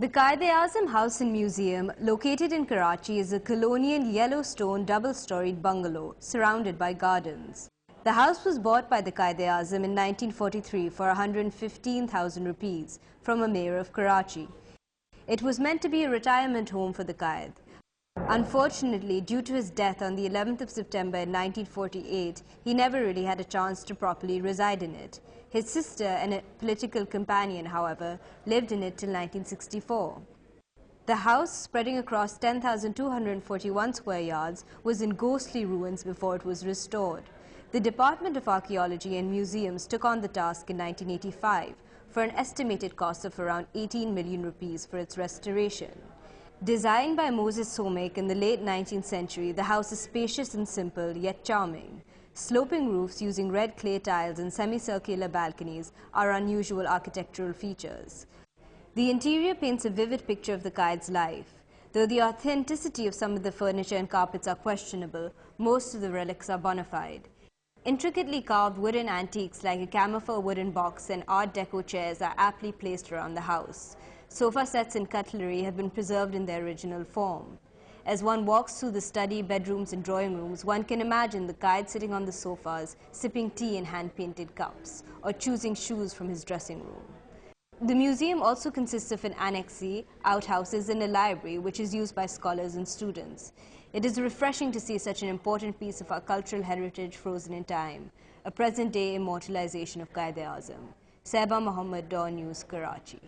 The Quaid-e-Azam House and Museum, located in Karachi, is a colonial yellow stone double-storied bungalow surrounded by gardens. The house was bought by the Quaid-e-Azam in 1943 for 115,000 rupees from a mayor of Karachi. It was meant to be a retirement home for the Quaid. Unfortunately, due to his death on the 11th of September in 1948, he never really had a chance to properly reside in it. His sister and a political companion, however, lived in it till 1964. The house, spreading across 10,241 square yards, was in ghostly ruins before it was restored. The Department of Archaeology and Museums took on the task in 1985 for an estimated cost of around 18 million rupees for its restoration. Designed by Moses Somek in the late 19th century, the house is spacious and simple, yet charming. Sloping roofs using red clay tiles and semicircular balconies are unusual architectural features. The interior paints a vivid picture of the Quaid's life. Though the authenticity of some of the furniture and carpets are questionable, most of the relics are bona fide. Intricately carved wooden antiques like a camphor wooden box and Art Deco chairs are aptly placed around the house. Sofa sets and cutlery have been preserved in their original form. As one walks through the study, bedrooms and drawing rooms, one can imagine the Quaid sitting on the sofas, sipping tea in hand-painted cups, or choosing shoes from his dressing room. The museum also consists of an annexe, outhouses and a library which is used by scholars and students. It is refreshing to see such an important piece of our cultural heritage frozen in time, a present-day immortalization of Quaid-e-Azam. Sehba Mohammad, DawnNews, Karachi.